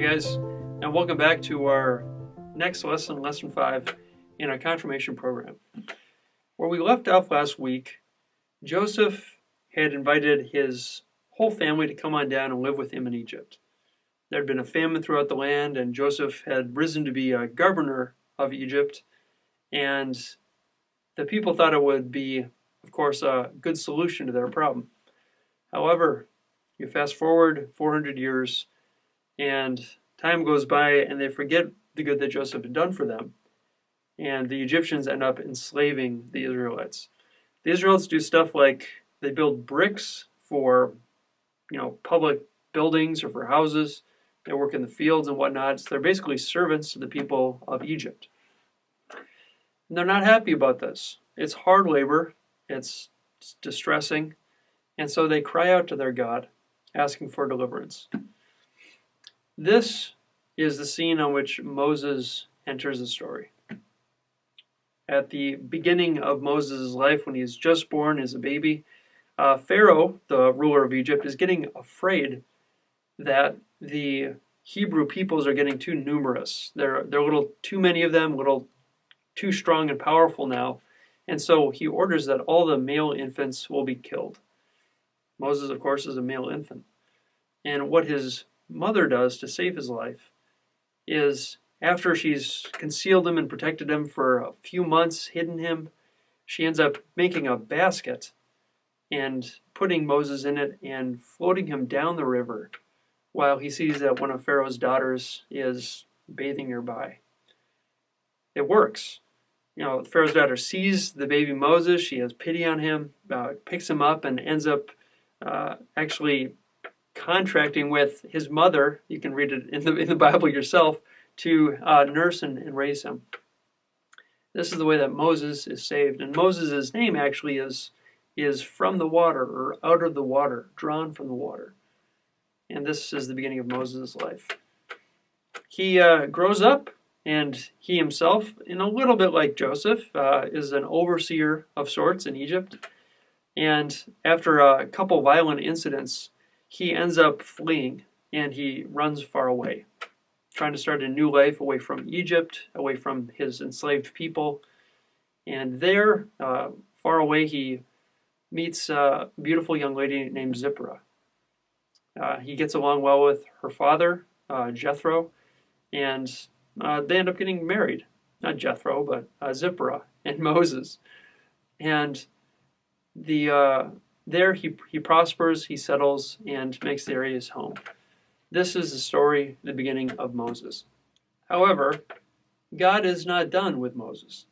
guys, and welcome back to our next lesson, Lesson 5, in our confirmation program. Where we left off last week, Joseph had invited his whole family to come on down and live with him in Egypt. There had been a famine throughout the land, and Joseph had risen to be a governor of Egypt, and the people thought it would be, of course, a good solution to their problem. However, you fast forward 400 years, and time goes by, and they forget the good that Joseph had done for them. And the Egyptians end up enslaving the Israelites. The Israelites do stuff like they build bricks for, public buildings or for houses. They work in the fields and whatnot. So they're basically servants to the people of Egypt. And they're not happy about this. It's hard labor. It's distressing. And so they cry out to their God, asking for deliverance. This is the scene on which Moses enters the story. At the beginning of Moses' life, when he's just born as a baby, Pharaoh, the ruler of Egypt, is getting afraid that the Hebrew peoples are getting too numerous. There are a little too many of them, a little too strong and powerful now. And so he orders that all the male infants will be killed. Moses, of course, is a male infant. And what his mother does to save his life is, after she's concealed him and protected him for a few months, hidden him, she ends up making a basket and putting Moses in it and floating him down the river while he sees that one of Pharaoh's daughters is bathing nearby. It works. Pharaoh's daughter sees the baby Moses, she has pity on him, picks him up, and ends up actually contracting with his mother, you can read it in the Bible yourself, to nurse and raise him. This is the way that Moses is saved. And Moses' name actually is from the water, or out of the water, drawn from the water. And this is the beginning of Moses' life. He grows up, and he himself, in a little bit like Joseph, is an overseer of sorts in Egypt. And after a couple violent incidents, he ends up fleeing, and he runs far away, trying to start a new life away from Egypt, away from his enslaved people. And there, far away, he meets a beautiful young lady named Zipporah. He gets along well with her father, Jethro, and they end up getting married. Not Jethro, but Zipporah and Moses. And there he prospers, he settles, and makes the area his home. This is the story, the beginning of Moses. However, God is not done with Moses.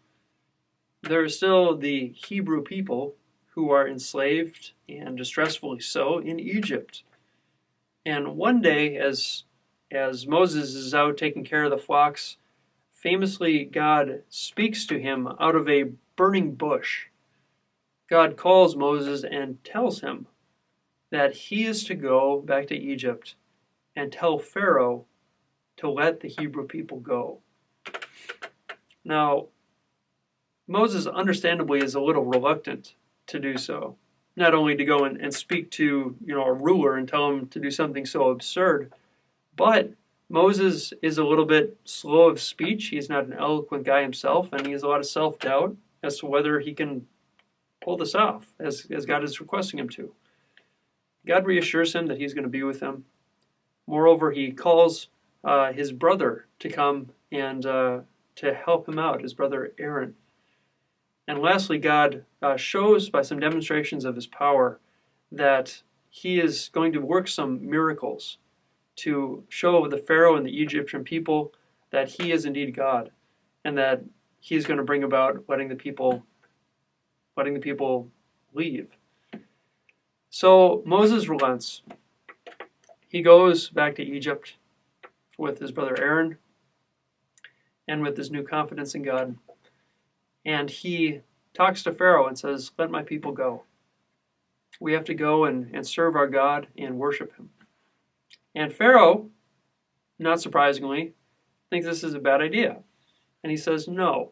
There are still the Hebrew people who are enslaved, and distressfully so, in Egypt. And one day, as Moses is out taking care of the flocks, famously God speaks to him out of a burning bush. God calls Moses and tells him that he is to go back to Egypt and tell Pharaoh to let the Hebrew people go. Now, Moses understandably is a little reluctant to do so. Not only to go and speak to a ruler and tell him to do something so absurd, but Moses is a little bit slow of speech. He's not an eloquent guy himself, and he has a lot of self-doubt as to whether he can pull this off as God is requesting him to. God reassures him that he's going to be with him. Moreover, he calls his brother to come and to help him out, his brother Aaron. And lastly, God shows by some demonstrations of his power that he is going to work some miracles to show the Pharaoh and the Egyptian people that he is indeed God, and that he's going to bring about letting the people leave. So Moses relents. He goes back to Egypt with his brother Aaron and with his new confidence in God. And he talks to Pharaoh and says, "Let my people go. We have to go and serve our God and worship him." And Pharaoh, not surprisingly, thinks this is a bad idea. And he says, no,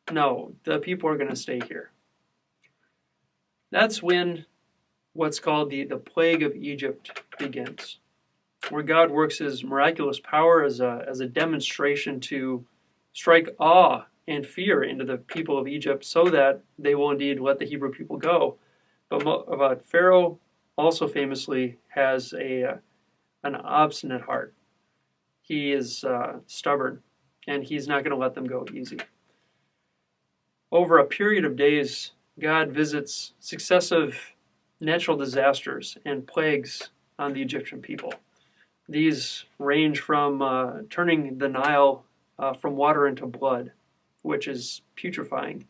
the people are going to stay here. That's when what's called the plague of Egypt begins. where God works his miraculous power as a demonstration to strike awe and fear into the people of Egypt so that they will indeed let the Hebrew people go. But Pharaoh also famously has an obstinate heart. He is stubborn, and he's not going to let them go easy. Over a period of days, God visits successive natural disasters and plagues on the Egyptian people. These range from turning the Nile from water into blood, which is putrefying.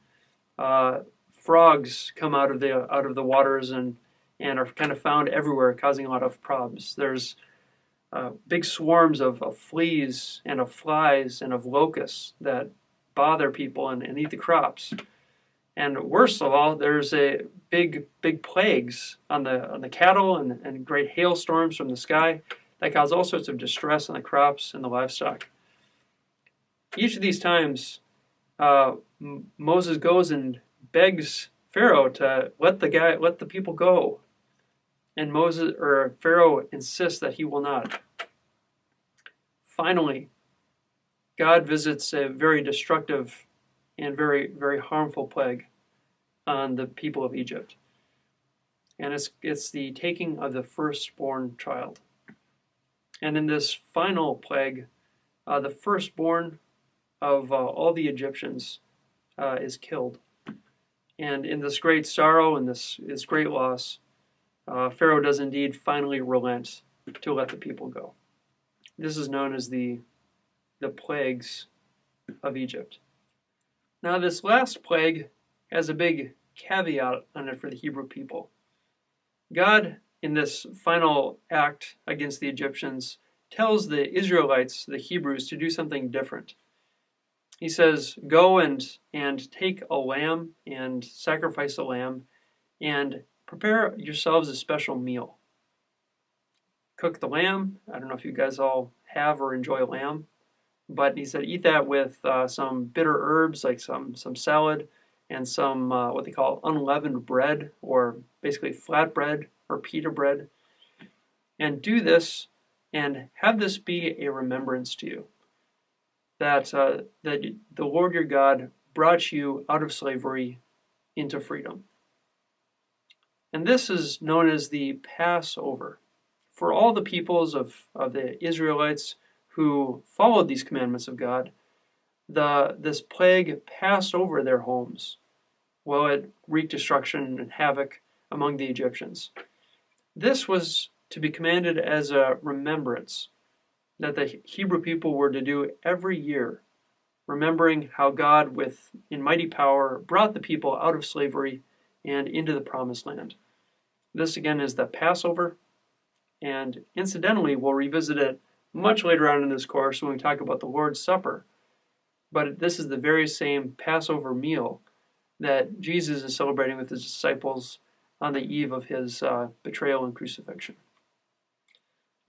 Frogs come out of the waters and are kind of found everywhere, causing a lot of problems. There's big swarms of fleas and of flies and of locusts that bother people and eat the crops. And worst of all, there's a big plagues on the cattle and great hailstorms from the sky that cause all sorts of distress on the crops and the livestock. Each of these times, Moses goes and begs Pharaoh to let the people go, and Pharaoh insists that he will not. Finally, God visits a very destructive and very, very harmful plague on the people of Egypt, and it's the taking of the firstborn child. And in this final plague, the firstborn of all the Egyptians is killed. And in this great sorrow and this great loss, Pharaoh does indeed finally relent to let the people go. This is known as the plagues of Egypt. Now, this last plague has a big caveat on it for the Hebrew people. God, in this final act against the Egyptians, tells the Israelites, the Hebrews, to do something different. He says, go and take a lamb and sacrifice a lamb and prepare yourselves a special meal. Cook the lamb. I don't know if you guys all have or enjoy lamb, but he said eat that with some bitter herbs like some salad and some what they call unleavened bread, or basically flat bread or pita bread. And do this and have this be a remembrance to you that the Lord your God brought you out of slavery into freedom. And this is known as the Passover. For all the peoples of the Israelites who followed these commandments of God, this plague passed over their homes while it wreaked destruction and havoc among the Egyptians. This was to be commanded as a remembrance that the Hebrew people were to do every year, remembering how God, in mighty power, brought the people out of slavery and into the promised land. This again is the Passover, and incidentally, we'll revisit it much later on in this course when we talk about the Lord's Supper. But this is the very same Passover meal that Jesus is celebrating with his disciples on the eve of his betrayal and crucifixion.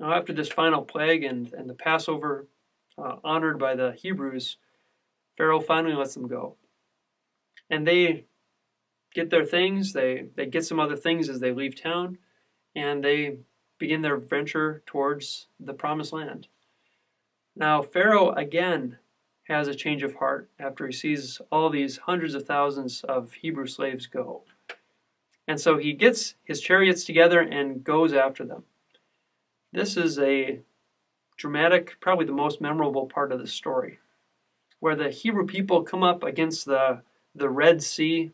Now, after this final plague and the Passover honored by the Hebrews, Pharaoh finally lets them go. And they get their things, they get some other things as they leave town, and they begin their venture towards the promised land. Now, Pharaoh again has a change of heart after he sees all these hundreds of thousands of Hebrew slaves go. And so he gets his chariots together and goes after them. This is a dramatic, probably the most memorable part of the story, where the Hebrew people come up against the Red Sea,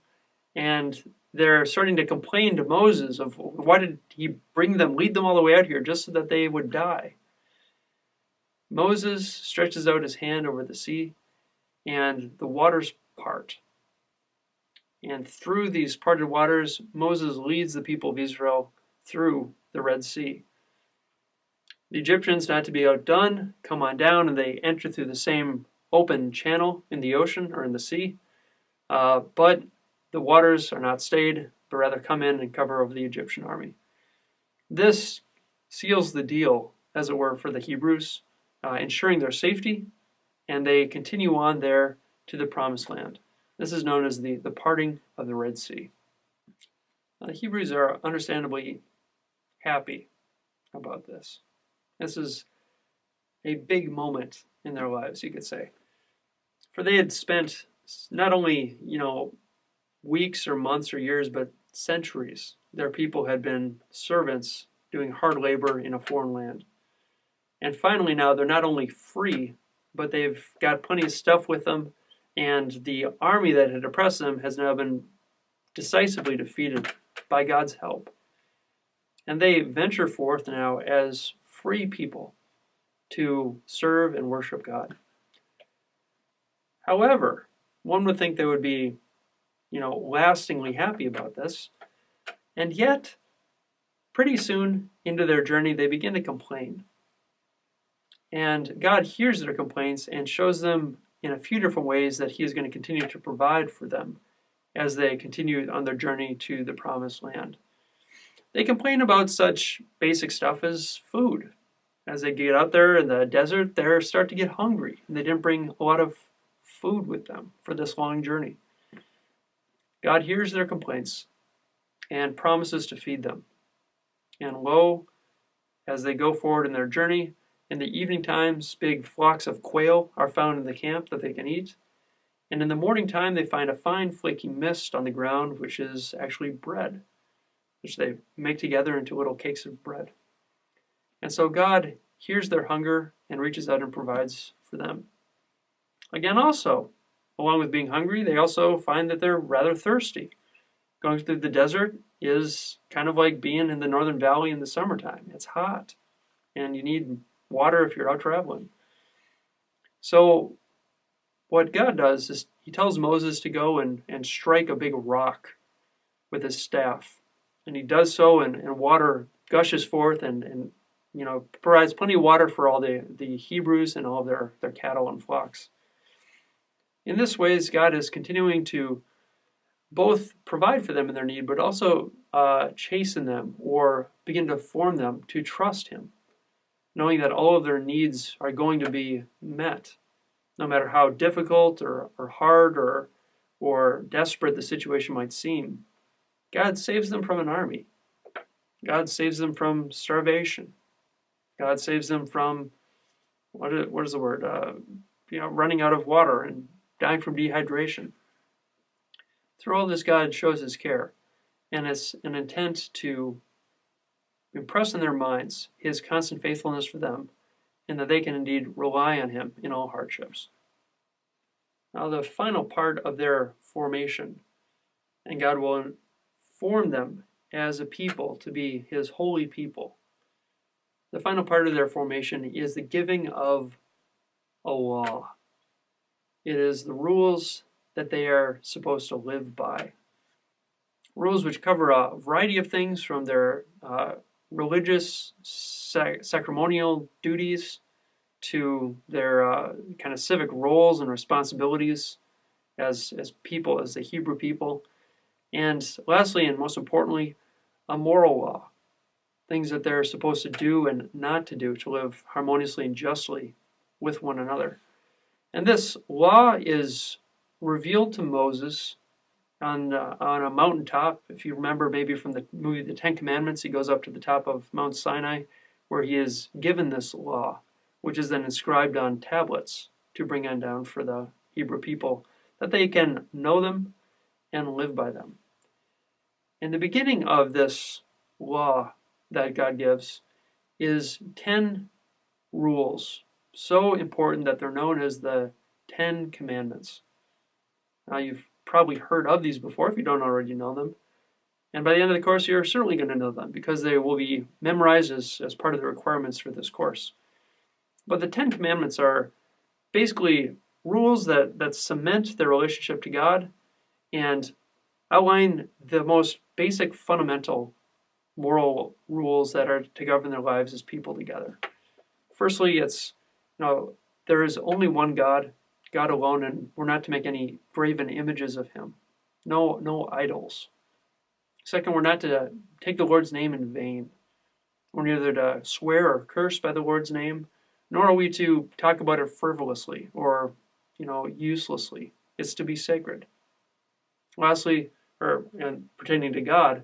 and they're starting to complain to Moses of why did he lead them all the way out here just so that they would die. Moses stretches out his hand over the sea, and the waters part. And through these parted waters, Moses leads the people of Israel through the Red Sea. The Egyptians, not to be outdone, come on down and they enter through the same open channel in the ocean or in the sea. But the waters are not stayed, but rather come in and cover over the Egyptian army. This seals the deal, as it were, for the Hebrews, ensuring their safety, and they continue on there to the promised land. This is known as the parting of the Red Sea. Now, the Hebrews are understandably happy about this. This is a big moment in their lives, you could say. For they had spent not only, weeks or months or years, but centuries. Their people had been servants doing hard labor in a foreign land. And finally now they're not only free, but they've got plenty of stuff with them, and the army that had oppressed them has now been decisively defeated by God's help. And they venture forth now as free people to serve and worship God. However, one would think they would be, lastingly happy about this. And yet, pretty soon into their journey, they begin to complain. And God hears their complaints and shows them in a few different ways that He is going to continue to provide for them as they continue on their journey to the promised land. They complain about such basic stuff as food. As they get out there in the desert, they start to get hungry, and they didn't bring a lot of food with them for this long journey. God hears their complaints and promises to feed them. And lo, as they go forward in their journey, in the evening times, big flocks of quail are found in the camp that they can eat. And in the morning time, they find a fine flaky mist on the ground, which is actually bread, which they make together into little cakes of bread. And so God hears their hunger and reaches out and provides for them. Again, also, along with being hungry, they also find that they're rather thirsty. Going through the desert is kind of like being in the Northern Valley in the summertime. It's hot, and you need water if you're out traveling. So what God does is He tells Moses to go and strike a big rock with his staff. And he does so, and water gushes forth and provides plenty of water for all the Hebrews and all of their cattle and flocks. In this ways, God is continuing to both provide for them in their need, but also chasten them or begin to form them to trust Him, knowing that all of their needs are going to be met, no matter how difficult or hard or desperate the situation might seem. God saves them from an army. God saves them from starvation. God saves them from, what is the word? Running out of water and dying from dehydration. Through all this, God shows His care, and it's an intent to impress in their minds His constant faithfulness for them, and that they can indeed rely on Him in all hardships. Now, the final part of their formation, and God will form them as a people to be His holy people. The final part of their formation is the giving of a law. It is the rules that they are supposed to live by. Rules which cover a variety of things, from their religious, sacramental duties to their kind of civic roles and responsibilities as people, as the Hebrew people. And lastly, and most importantly, a moral law. Things that they're supposed to do and not to do to live harmoniously and justly with one another. And this law is revealed to Moses on a mountaintop. If you remember maybe from the movie The Ten Commandments, he goes up to the top of Mount Sinai where he is given this law, which is then inscribed on tablets to bring on down for the Hebrew people, that they can know them and live by them. And the beginning of this law that God gives is 10 rules, so important that they're known as the 10 Commandments. Now, you've probably heard of these before if you don't already know them. And by the end of the course, you're certainly going to know them because they will be memorized as part of the requirements for this course. But the 10 Commandments are basically rules that cement their relationship to God and outline the most basic fundamental moral rules that are to govern their lives as people together. Firstly, it's, there is only one God, God alone, and we're not to make any graven images of Him. No idols. Second, we're not to take the Lord's name in vain. We're neither to swear or curse by the Lord's name, nor are we to talk about it frivolously or, uselessly. It's to be sacred. Lastly, and pertaining to God,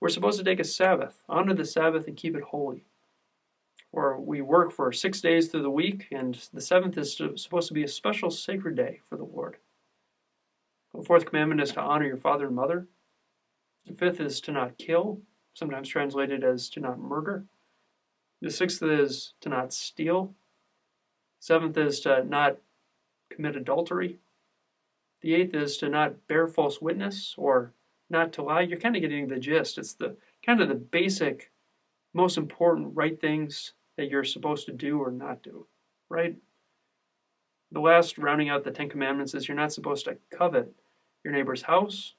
we're supposed to take a Sabbath, honor the Sabbath, and keep it holy. Or we work for 6 days through the week, and the seventh is supposed to be a special sacred day for the Lord. The fourth commandment is to honor your father and mother. The fifth is to not kill, sometimes translated as to not murder. The sixth is to not steal. Seventh is to not commit adultery. The eighth is to not bear false witness or not to lie. You're kind of getting the gist. It's the kind of the basic, most important right things that you're supposed to do or not do, right? The last, rounding out the 10 Commandments, is you're not supposed to covet your neighbor's house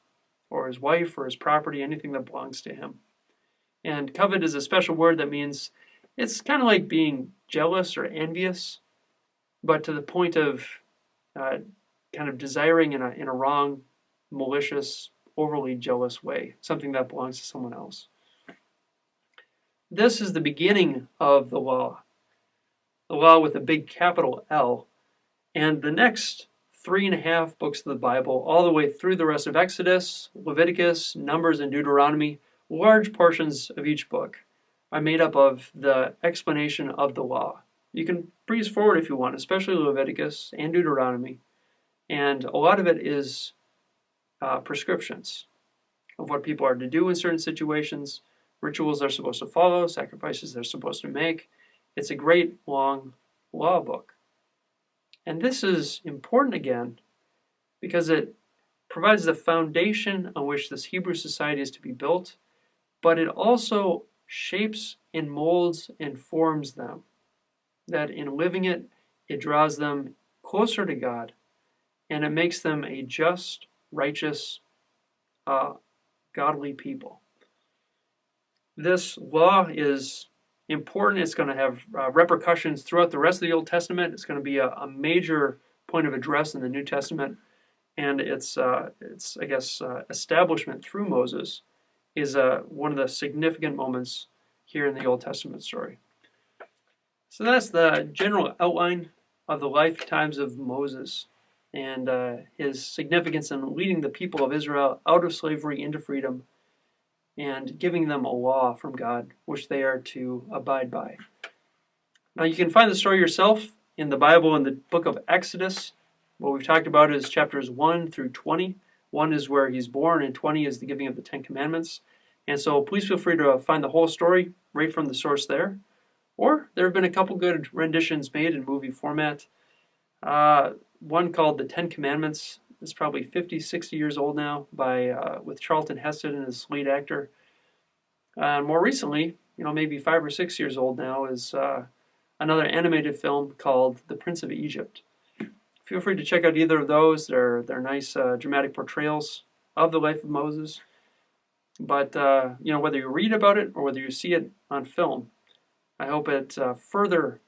or his wife or his property, anything that belongs to him. And covet is a special word that means it's kind of like being jealous or envious, but to the point of kind of desiring in a wrong, malicious, overly jealous way, something that belongs to someone else. This is the beginning of the law with a big capital L. And the next 3.5 books of the Bible, all the way through the rest of Exodus, Leviticus, Numbers, and Deuteronomy, large portions of each book are made up of the explanation of the law. You can breeze forward if you want, especially Leviticus and Deuteronomy. And a lot of it is prescriptions of what people are to do in certain situations, rituals they're supposed to follow, sacrifices they're supposed to make. It's a great long law book. And this is important again because it provides the foundation on which this Hebrew society is to be built, but it also shapes and molds and forms them. That in living it, it draws them closer to God, and it makes them a just, righteous, godly people. This law is important. It's going to have repercussions throughout the rest of the Old Testament. It's going to be a major point of address in the New Testament, and its establishment through Moses is one of the significant moments here in the Old Testament story. So that's the general outline of the lifetimes of Moses and his significance in leading the people of Israel out of slavery into freedom and giving them a law from God which they are to abide by. Now you can find the story yourself in the Bible in the book of Exodus. What we've talked about is chapters 1 through 20. 1 is where he's born, and 20 is the giving of the 10 Commandments. And so please feel free to find the whole story right from the source there. Or there have been a couple good renditions made in movie format. One called The 10 Commandments is probably 50, 60 years old now, with Charlton Heston as lead actor. More recently, maybe 5 or 6 years old now, is another animated film called The Prince of Egypt. Feel free to check out either of those. They're nice dramatic portrayals of the life of Moses. But whether you read about it or whether you see it on film, I hope it further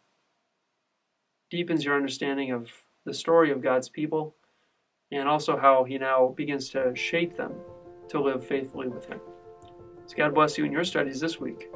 deepens your understanding of the story of God's people and also how he now begins to shape them to live faithfully with him. So God bless you in your studies this week.